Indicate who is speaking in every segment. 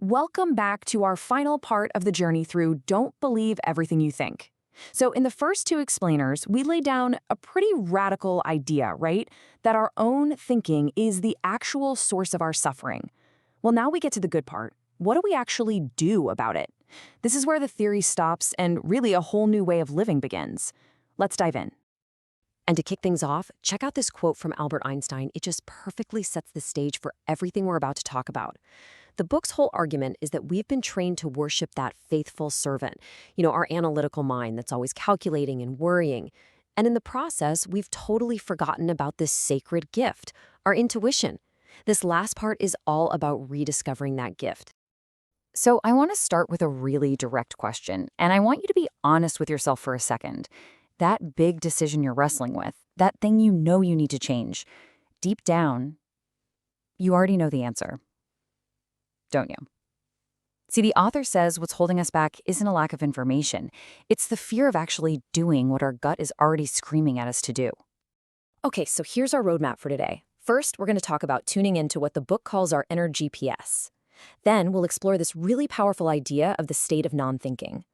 Speaker 1: Welcome back to our final part of the journey through Don't Believe Everything You Think. So, in the first two explainers, we lay down a pretty radical idea, right? That our own thinking is the actual source of our suffering. Well, now we get to the good part. What do we actually do about it? This is where the theory stops and really a whole new way of living begins. Let's dive in.
Speaker 2: And to kick things off, check out this quote from Albert Einstein. It just perfectly sets the stage for everything we're about to talk about. The book's whole argument is that we've been trained to worship that faithful servant, our analytical mind that's always calculating and worrying. And in the process, we've totally forgotten about this sacred gift, our intuition. This last part is all about rediscovering that gift.
Speaker 3: So I want to start with a really direct question, and I want you to be honest with yourself for a second. That big decision you're wrestling with, that thing you know you need to change, deep down, you already know the answer, don't you? See, the author says what's holding us back isn't a lack of information. It's the fear of actually doing what our gut is already screaming at us to do.
Speaker 2: Okay, so here's our roadmap for today. First, we're going to talk about tuning into what the book calls our inner GPS. Then we'll explore this really powerful idea of the state of non-thinking.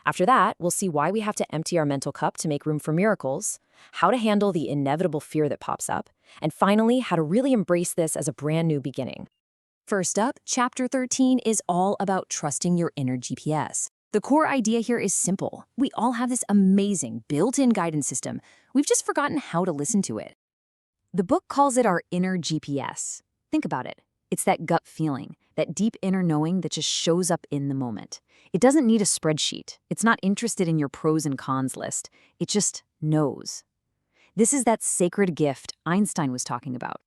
Speaker 2: After that, we'll see why we have to empty our mental cup to make room for miracles, how to handle the inevitable fear that pops up, and finally, how to really embrace this as a brand new beginning. First up, Chapter 13 is all about trusting your inner GPS. The core idea here is simple. We all have this amazing built-in guidance system. We've just forgotten how to listen to it. The book calls it our inner GPS. Think about it. It's that gut feeling, that deep inner knowing that just shows up in the moment. It doesn't need a spreadsheet. It's not interested in your pros and cons list. It just knows. This is that sacred gift Einstein was talking about.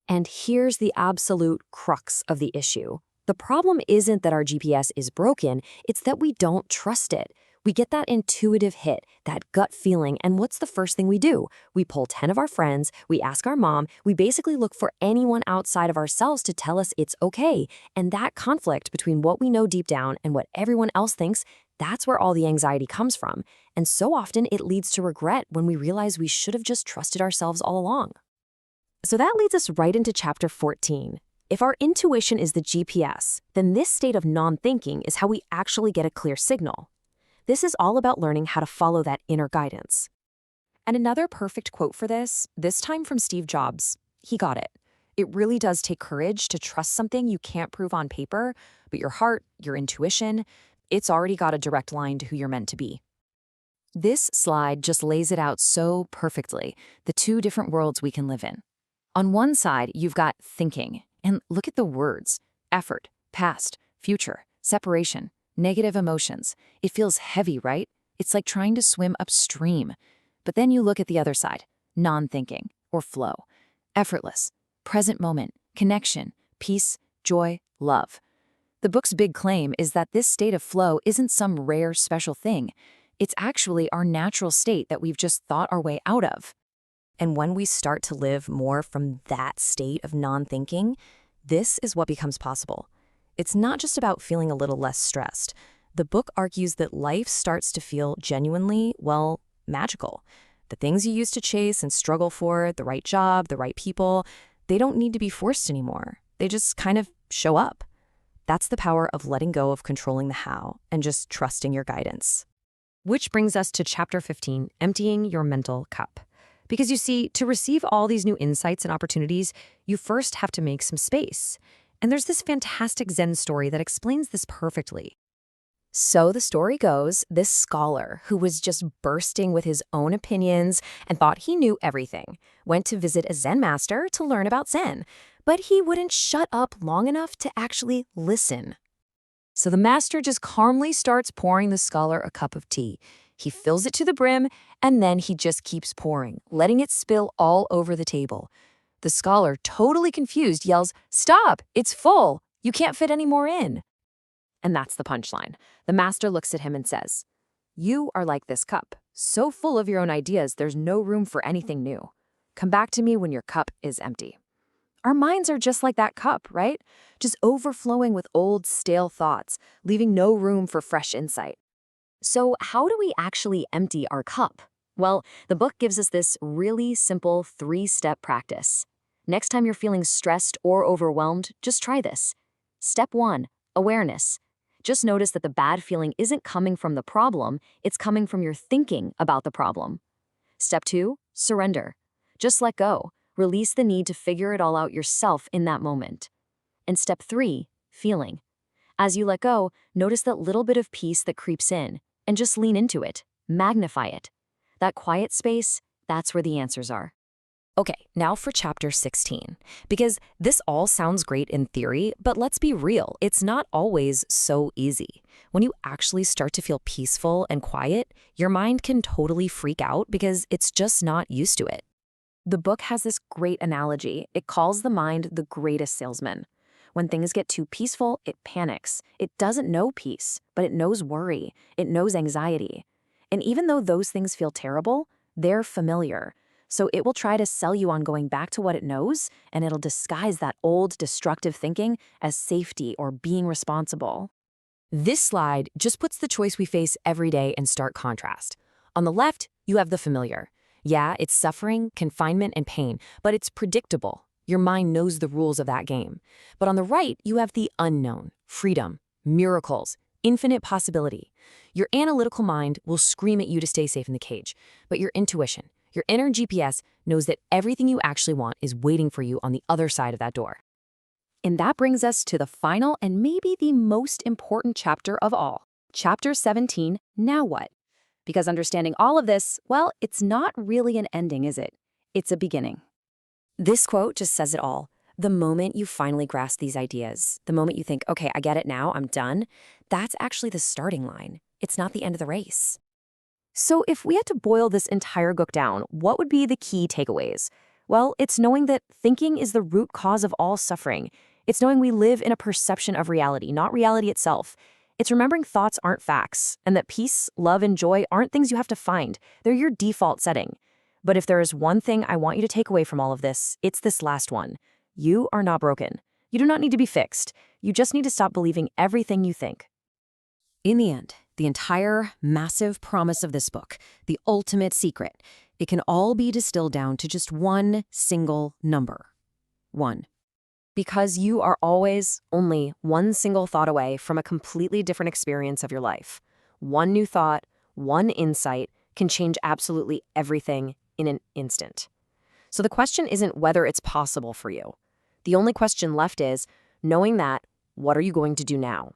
Speaker 2: And here's the absolute crux of the issue. The problem isn't that our GPS is broken, it's that we don't trust it. We get that intuitive hit, that gut feeling, and what's the first thing we do? We pull 10 of our friends, we ask our mom, we basically look for anyone outside of ourselves to tell us it's okay. And that conflict between what we know deep down and what everyone else thinks, that's where all the anxiety comes from. And so often it leads to regret when we realize we should have just trusted ourselves all along. So that leads us right into Chapter 14. If our intuition is the GPS, then this state of non-thinking is how we actually get a clear signal. This is all about learning how to follow that inner guidance. And another perfect quote for this time from Steve Jobs. He got it. It really does take courage to trust something you can't prove on paper, but your heart, your intuition, it's already got a direct line to who you're meant to be. This slide just lays it out so perfectly, the two different worlds we can live in. On one side, you've got thinking, and look at the words: effort, past, future, separation, negative emotions. It feels heavy, right? It's like trying to swim upstream. But then you look at the other side, non-thinking, or flow, effortless, present moment, connection, peace, joy, love. The book's big claim is that this state of flow isn't some rare special thing. It's actually our natural state that we've just thought our way out of. And when we start to live more from that state of non-thinking, this is what becomes possible. It's not just about feeling a little less stressed. The book argues that life starts to feel genuinely, magical. The things you used to chase and struggle for, the right job, the right people, they don't need to be forced anymore. They just kind of show up. That's the power of letting go of controlling the how and just trusting your guidance. Which brings us to Chapter 15, emptying your mental cup. Because you see, to receive all these new insights and opportunities, you first have to make some space. And there's this fantastic Zen story that explains this perfectly. So the story goes, this scholar who was just bursting with his own opinions and thought he knew everything, went to visit a Zen master to learn about Zen, but he wouldn't shut up long enough to actually listen. So the master just calmly starts pouring the scholar a cup of tea. He fills it to the brim, and then he just keeps pouring, letting it spill all over the table. The scholar, totally confused, yells, "Stop! It's full! You can't fit any more in." And that's the punchline. The master looks at him and says, "You are like this cup, so full of your own ideas there's no room for anything new. Come back to me when your cup is empty." Our minds are just like that cup, right? Just overflowing with old, stale thoughts, leaving no room for fresh insight. So how do we actually empty our cup? Well, the book gives us this really simple 3-step practice. Next time you're feeling stressed or overwhelmed, just try this. Step 1, Awareness. Just notice that the bad feeling isn't coming from the problem, it's coming from your thinking about the problem. Step 2, surrender. Just let go. Release the need to figure it all out yourself in that moment. And step 3, feeling. As you let go, notice that little bit of peace that creeps in, and just lean into it, magnify it. That quiet space, that's where the answers are.
Speaker 3: Okay, now for chapter 16, because this all sounds great in theory, but let's be real, it's not always so easy. When you actually start to feel peaceful and quiet, your mind can totally freak out because it's just not used to it.
Speaker 1: The book has this great analogy. It calls the mind the greatest salesman. When things get too peaceful, it panics. It doesn't know peace, but it knows worry. It knows anxiety. And even though those things feel terrible, they're familiar. So it will try to sell you on going back to what it knows, and it'll disguise that old, destructive thinking as safety or being responsible.
Speaker 3: This slide just puts the choice we face every day in stark contrast. On the left, you have the familiar. Yeah, it's suffering, confinement, and pain, but it's predictable. Your mind knows the rules of that game. But on the right, you have the unknown, freedom, miracles, infinite possibility. Your analytical mind will scream at you to stay safe in the cage, but your intuition, your inner GPS knows that everything you actually want is waiting for you on the other side of that door.
Speaker 1: And that brings us to the final and maybe the most important chapter of all. Chapter 17, Now What? Because understanding all of this, well, it's not really an ending, is it? It's a beginning.
Speaker 2: This quote just says it all. The moment you finally grasp these ideas, the moment you think, okay, I get it now, I'm done, that's actually the starting line. It's not the end of the race.
Speaker 1: So if we had to boil this entire book down, what would be the key takeaways? Well, it's knowing that thinking is the root cause of all suffering. It's knowing we live in a perception of reality, not reality itself. It's remembering thoughts aren't facts, and that peace, love, and joy aren't things you have to find. They're your default setting. But if there is one thing I want you to take away from all of this, it's this last one. You are not broken. You do not need to be fixed. You just need to stop believing everything you think.
Speaker 3: In the end, the entire massive promise of this book, the ultimate secret, it can all be distilled down to just one single number. 1.
Speaker 1: Because you are always only one single thought away from a completely different experience of your life. One new thought, one insight can change absolutely everything in an instant. So the question isn't whether it's possible for you. The only question left is, knowing that, what are you going to do now?